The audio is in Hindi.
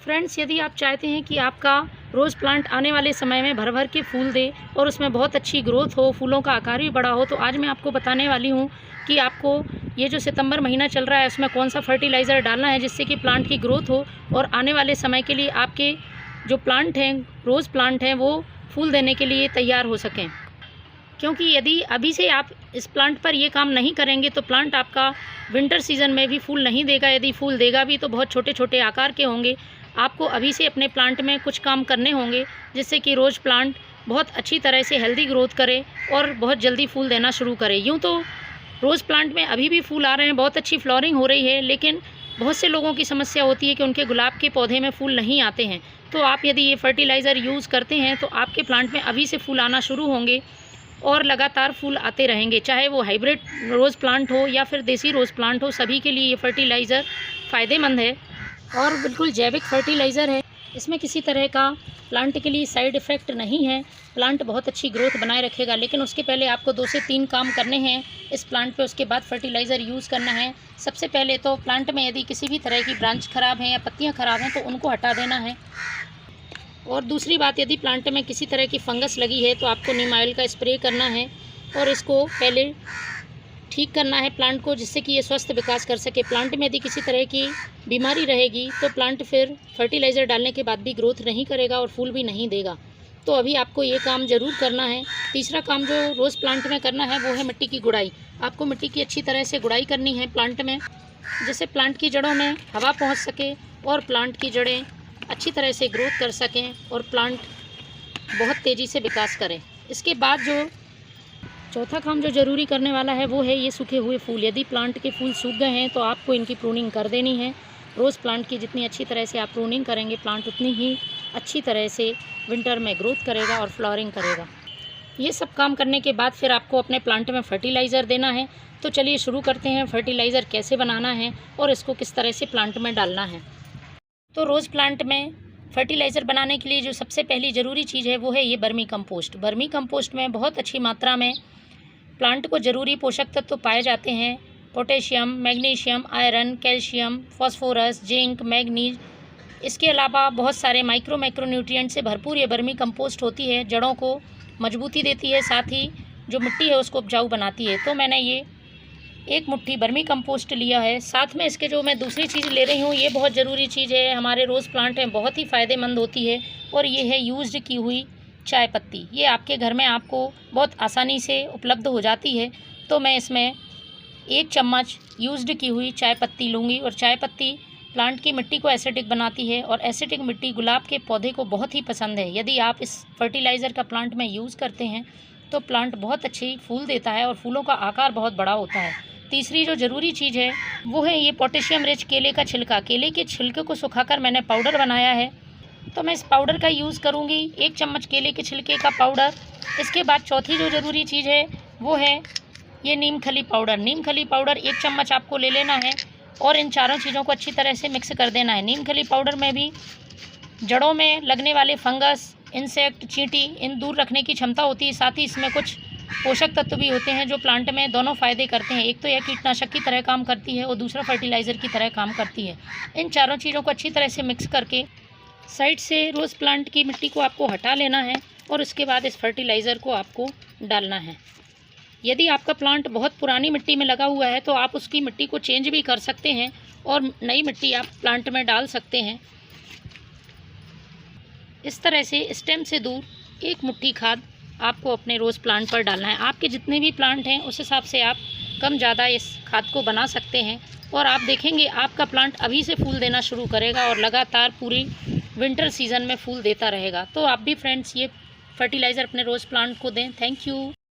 फ्रेंड्स, यदि आप चाहते हैं कि आपका रोज़ प्लांट आने वाले समय में भर भर के फूल दे और उसमें बहुत अच्छी ग्रोथ हो, फूलों का आकार भी बड़ा हो, तो आज मैं आपको बताने वाली हूँ कि आपको ये जो सितंबर महीना चल रहा है उसमें कौन सा फर्टिलाइज़र डालना है जिससे कि प्लांट की ग्रोथ हो और आने वाले समय के लिए आपके जो प्लांट हैं, रोज़ प्लांट हैं, वो फूल देने के लिए तैयार हो सकें। क्योंकि यदि अभी से आप इस प्लांट पर ये काम नहीं करेंगे तो प्लांट आपका विंटर सीज़न में भी फूल नहीं देगा। यदि फूल देगा भी तो बहुत छोटे छोटे आकार के होंगे। आपको अभी से अपने प्लांट में कुछ काम करने होंगे जिससे कि रोज़ प्लांट बहुत अच्छी तरह से हेल्दी ग्रोथ करे और बहुत जल्दी फूल देना शुरू करे। यूँ तो रोज़ प्लांट में अभी भी फूल आ रहे हैं, बहुत अच्छी फ्लावरिंग हो रही है, लेकिन बहुत से लोगों की समस्या होती है कि उनके गुलाब के पौधे में फूल नहीं आते हैं। तो आप यदि ये फर्टिलाइज़र यूज़ करते हैं तो आपके प्लांट में अभी से फूल आना शुरू होंगे और लगातार फूल आते रहेंगे। चाहे वो हाइब्रिड रोज़ प्लांट हो या फिर देसी रोज़ प्लांट हो, सभी के लिए ये फर्टिलाइज़र फ़ायदेमंद है और बिल्कुल जैविक फर्टिलाइज़र है। इसमें किसी तरह का प्लांट के लिए साइड इफ़ेक्ट नहीं है। प्लांट बहुत अच्छी ग्रोथ बनाए रखेगा, लेकिन उसके पहले आपको 2 से 3 काम करने हैं इस प्लांट पे, उसके बाद फर्टिलाइज़र यूज़ करना है। सबसे पहले तो प्लांट में यदि किसी भी तरह की ब्रांच ख़राब है या पत्तियाँ ख़राब हैं तो उनको हटा देना है। और दूसरी बात, यदि प्लांट में किसी तरह की फंगस लगी है तो आपको नीम ऑयल का स्प्रे करना है और इसको पहले ठीक करना है प्लांट को, जिससे कि ये स्वस्थ विकास कर सके। प्लांट में यदि किसी तरह की बीमारी रहेगी तो प्लांट फिर फर्टिलाइज़र डालने के बाद भी ग्रोथ नहीं करेगा और फूल भी नहीं देगा। तो अभी आपको ये काम ज़रूर करना है। तीसरा काम जो रोज़ प्लांट में करना है वो है मिट्टी की गुड़ाई। आपको मिट्टी की अच्छी तरह से गुड़ाई करनी है प्लांट में, जिससे प्लांट की जड़ों में हवा पहुँच सके और प्लांट की जड़ें अच्छी तरह से ग्रोथ कर सकें और प्लांट बहुत तेज़ी से विकास करें। इसके बाद जो चौथा काम जो ज़रूरी करने वाला है वो है ये सूखे हुए फूल। यदि प्लांट के फूल सूख गए हैं तो आपको इनकी प्रूनिंग कर देनी है। रोज़ प्लांट की जितनी अच्छी तरह से आप प्रूनिंग करेंगे, प्लांट उतनी ही अच्छी तरह से विंटर में ग्रोथ करेगा और फ्लावरिंग करेगा। ये सब काम करने के बाद फिर आपको अपने प्लांट में फर्टिलाइज़र देना है। तो चलिए शुरू करते हैं, फर्टिलाइज़र कैसे बनाना है और इसको किस तरह से प्लांट में डालना है। तो रोज़ प्लांट में फर्टिलाइज़र बनाने के लिए जो सबसे पहली ज़रूरी चीज़ है वो है ये वर्मी कंपोस्ट। वर्मी कंपोस्ट में बहुत अच्छी मात्रा में प्लांट को ज़रूरी पोषक तत्व पाए जाते हैं। Potassium, magnesium, iron, calcium, phosphorus, zinc, manganese, इसके अलावा बहुत सारे माइक्रो न्यूट्रिएंट से भरपूर ये वर्मी कंपोस्ट होती है। जड़ों को मजबूती देती है, साथ ही जो मिट्टी है उसको उपजाऊ बनाती है। तो मैंने ये 1 मुट्ठी वर्मी कंपोस्ट लिया है। साथ में इसके जो मैं दूसरी चीज़ ले रही हूँ ये बहुत ज़रूरी चीज़ है, हमारे रोज़ प्लांट में बहुत ही फ़ायदेमंद होती है और ये है यूज्ड की हुई चाय पत्ती। ये आपके घर में आपको बहुत आसानी से उपलब्ध हो जाती है। तो मैं इसमें 1 चम्मच यूज्ड की हुई चाय पत्ती लूँगी और चाय पत्ती प्लांट की मिट्टी को एसिडिक बनाती है और एसिडिक मिट्टी गुलाब के पौधे को बहुत ही पसंद है। यदि आप इस फर्टिलाइज़र का प्लांट में यूज़ करते हैं तो प्लांट बहुत अच्छी फूल देता है और फूलों का आकार बहुत बड़ा होता है। तीसरी जो ज़रूरी चीज़ है वो है ये पोटेशियम रिच केले का छिलका। केले के छिलके को सुखाकर मैंने पाउडर बनाया है, तो मैं इस पाउडर का यूज़ करूँगी। 1 चम्मच केले के छिलके का पाउडर। इसके बाद चौथी जो ज़रूरी चीज़ है वो है ये नीम खली पाउडर। नीम खली पाउडर 1 चम्मच आपको ले लेना है और इन चारों चीज़ों को अच्छी तरह से मिक्स कर देना है। नीम खली पाउडर में भी जड़ों में लगने वाले फंगस, इंसेक्ट, चींटी, इन दूर रखने की क्षमता होती है। साथ ही इसमें कुछ पोषक तत्व भी होते हैं जो प्लांट में दोनों फ़ायदे करते हैं। एक तो यह कीटनाशक की तरह काम करती है और दूसरा फर्टिलाइज़र की तरह काम करती है। इन चारों चीज़ों को अच्छी तरह से मिक्स करके साइड से रोज़ प्लांट की मिट्टी को आपको हटा लेना है और उसके बाद इस फर्टिलाइज़र को आपको डालना है। यदि आपका प्लांट बहुत पुरानी मिट्टी में लगा हुआ है तो आप उसकी मिट्टी को चेंज भी कर सकते हैं और नई मिट्टी आप प्लांट में डाल सकते हैं। इस तरह से स्टेम से दूर 1 मुट्ठी खाद आपको अपने रोज़ प्लांट पर डालना है। आपके जितने भी प्लांट हैं उस हिसाब से आप कम ज़्यादा इस खाद को बना सकते हैं और आप देखेंगे आपका प्लांट अभी से फूल देना शुरू करेगा और लगातार पूरी विंटर सीज़न में फूल देता रहेगा। तो आप भी फ्रेंड्स ये फर्टिलाइज़र अपने रोज़ प्लांट को दें। Thank you.